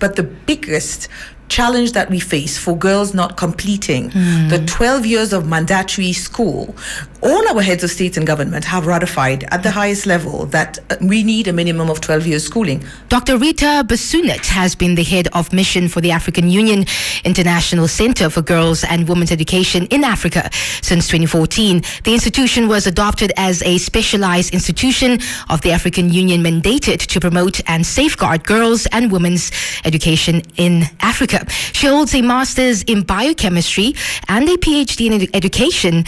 but the biggest challenge that we face for girls not completing the 12 years of mandatory school, all our heads of state and government have ratified at the highest level that we need a minimum of 12 years schooling. Dr. Rita Bissoonauth has been the head of mission for the African Union International Center for Girls and Women's Education in Africa since 2014. The institution was adopted as a specialized institution of the African Union mandated to promote and safeguard girls and women's education in Africa. She holds a master's in biochemistry and a PhD in education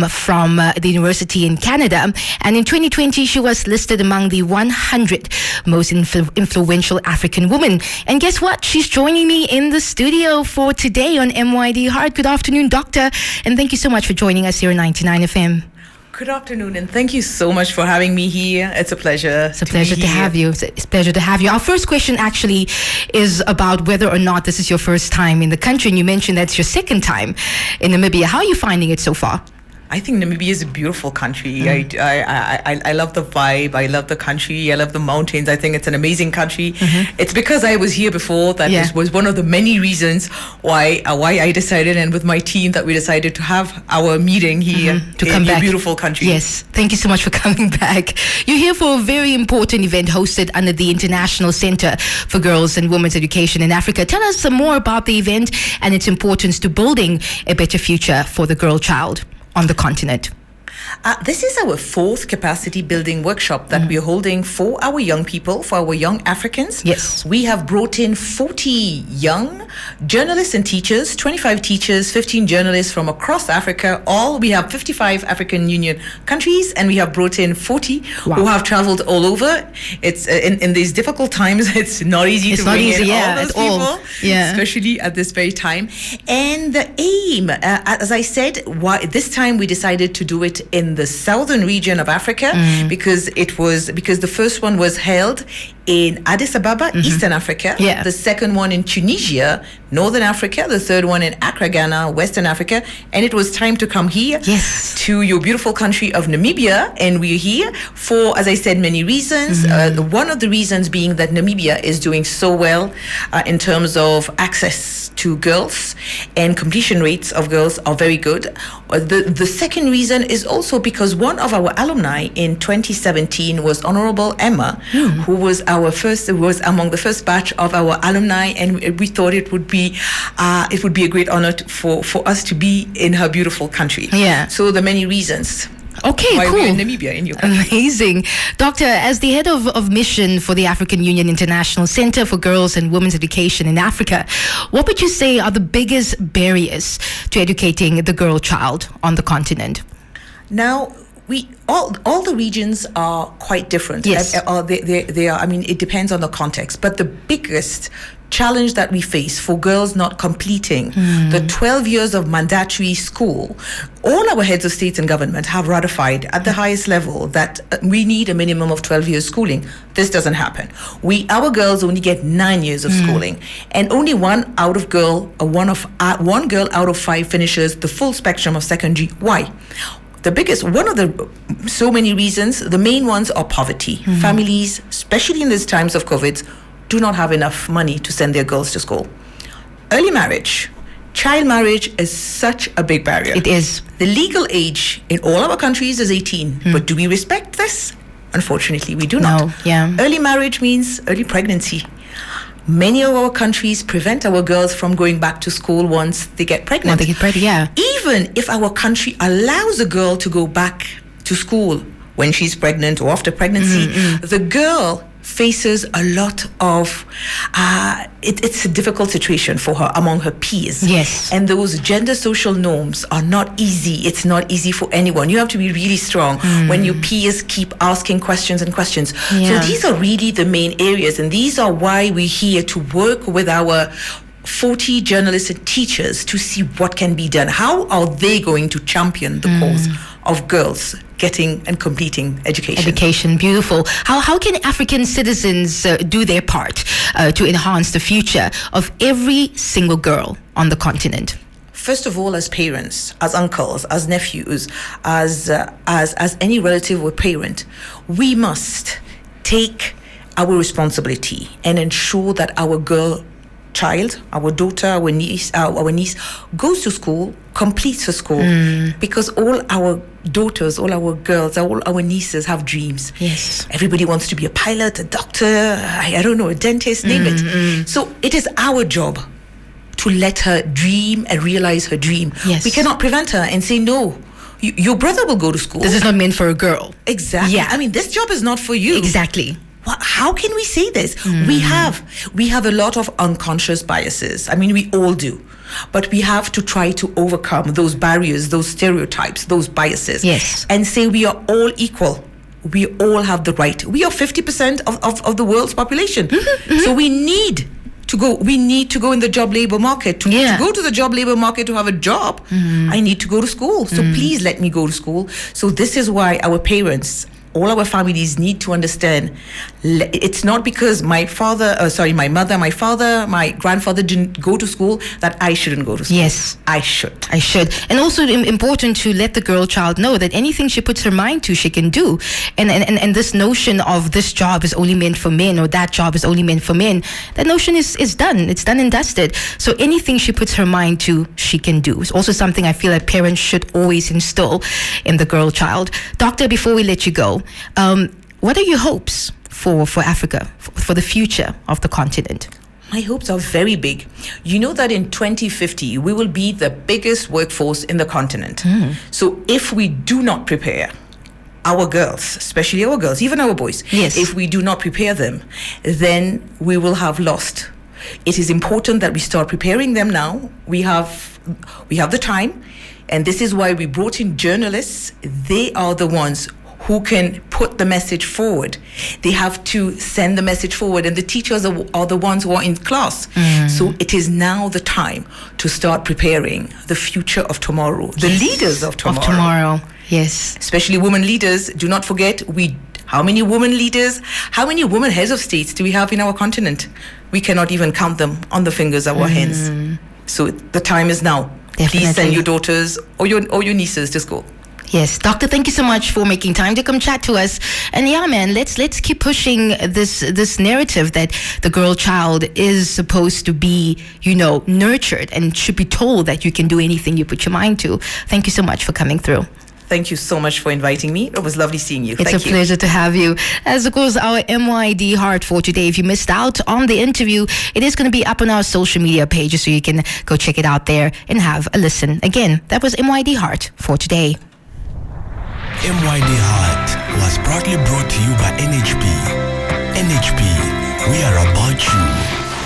from the university in Canada. And in 2020, she was listed among the 100 most influential African women. And guess what? She's joining me in the studio for today on MYD Heart. Good afternoon, Doctor. And thank you so much for joining us here on 99 FM. Good afternoon, and thank you so much for having me here. It's a pleasure. It's a pleasure to have you. It's a pleasure to have you. Our first question actually is about whether or not this is your first time in the country. And you mentioned that's your second time in Namibia. How are you finding it so far? I think Namibia is a beautiful country. I love the vibe. I love the country. I love the mountains. I think it's an amazing country. It's because I was here before that this was one of the many reasons why I decided, and with my team, that we decided to have our meeting here to come back. Beautiful country. Yes, thank you so much for coming back. You're here for a very important event hosted under the International Center for Girls and Women's Education in Africa. Tell us some more about the event and its importance to building a better future for the girl child on the continent. This is our fourth capacity building workshop that we're holding for our young people, for our young Africans. Yes. We have brought in 40 young journalists and teachers, 25 teachers, 15 journalists from across Africa. We have 55 African Union countries, and we have brought in 40 who have traveled all over. It's in these difficult times, it's not easy to bring in all those people, especially at this very time. And the aim, as I said, this time we decided to do it in the southern region of Africa because the first one was held in Addis Ababa, Eastern Africa, the second one in Tunisia, Northern Africa, the third one in Accra, Ghana, Western Africa, and it was time to come here to your beautiful country of Namibia. And we're here for, as I said, many reasons. One of the reasons being that Namibia is doing so well in terms of access to girls, and completion rates of girls are very good. The second reason is also because one of our alumni in 2017 was Honorable Emma, who was was among the first batch of our alumni, and we thought it would be a great honor for us to be in her beautiful country. So the many reasons. Okay, why cool. we're in Namibia, in your country. Amazing. Doctor, as the head of mission for the African Union International Center for Girls and Women's Education in Africa, what would you say are the biggest barriers to educating the girl child on the continent? Now, all the regions are quite different. Yes. They are. I mean, it depends on the context. But the biggest challenge that we face for girls not completing the 12 years of mandatory school, all our heads of state and government have ratified at the highest level that we need a minimum of 12 years schooling. This doesn't happen. Our girls only get 9 years of schooling, and only one girl out of 5 finishes the full spectrum of secondary. Why? One of the so many reasons, the main ones are poverty. Families, especially in these times of COVID, do not have enough money to send their girls to school. Early marriage, child marriage is such a big barrier. It is. The legal age in all our countries is 18. But do we respect this? Unfortunately, we do not. Early marriage means early pregnancy. Many of our countries prevent our girls from going back to school once they get pregnant. Even if our country allows a girl to go back to school when she's pregnant or after pregnancy, the girl faces a lot of it's a difficult situation for her among her peers. Yes. And those gender social norms are not easy. It's not easy for anyone. You have to be really strong when your peers keep asking questions and questions. So these are really the main areas, and these are why we're here to work with our 40 journalists and teachers to see what can be done. How are they going to champion the cause of girls getting and completing education? Beautiful. How can African citizens do their part to enhance the future of every single girl on the continent? First of all, as parents, as uncles, as nephews, as any relative or parent, we must take our responsibility and ensure that our girl child, our daughter, our niece goes to school, completes her school, because all our daughters, all our girls, all our nieces have dreams. Yes. Everybody wants to be a pilot, a doctor, I don't know, a dentist, name it. So it is our job to let her dream and realize her dream. Yes. We cannot prevent her and say, no, your brother will go to school. This is not meant for a girl. Exactly. Yeah. I mean, this job is not for you. Exactly. How can we say this? We have a lot of unconscious biases. I mean, we all do. But we have to try to overcome those barriers, those stereotypes, those biases. Yes. And say we are all equal. We all have the right. We are 50% of the world's population. So we need to go in the job labor market. To go to the job labor market to have a job, I need to go to school. So please let me go to school. So this is why our parents, all our families need to understand, it's not because my mother, my father, my grandfather didn't go to school that I shouldn't go to school. Yes. I should. And also important to let the girl child know that anything she puts her mind to, she can do. And this notion of this job is only meant for men or that job is only meant for men, that notion is done. It's done and dusted. So anything she puts her mind to, she can do. It's also something I feel that parents should always instill in the girl child. Doctor, before we let you go, what are your hopes for Africa, for the future of the continent? My hopes are very big. You know that in 2050, we will be the biggest workforce in the continent. So if we do not prepare our girls, especially our girls, even our boys, if we do not prepare them, then we will have lost. It is important that we start preparing them now. We have the time, and this is why we brought in journalists. They are the ones who can put the message forward. They have to send the message forward, and the teachers are the ones who are in class. So it is now the time to start preparing the future of tomorrow, the leaders of tomorrow. Yes. Especially women leaders. Do not forget, how many women leaders, how many women heads of states do we have in our continent? We cannot even count them on the fingers of our hands. So the time is now. Definitely. Please send your daughters or your nieces to school. Yes, Doctor, thank you so much for making time to come chat to us. And yeah, man, let's keep pushing this narrative that the girl child is supposed to be, nurtured and should be told that you can do anything you put your mind to. Thank you so much for coming through. Thank you so much for inviting me. It was lovely seeing you. It's a pleasure to have you. As of course, our MYD Heart for today. If you missed out on the interview, it is going to be up on our social media pages, so you can go check it out there and have a listen. Again, that was MYD Heart for today. MYD Heart was proudly brought to you by NHP. NHP, we are about you.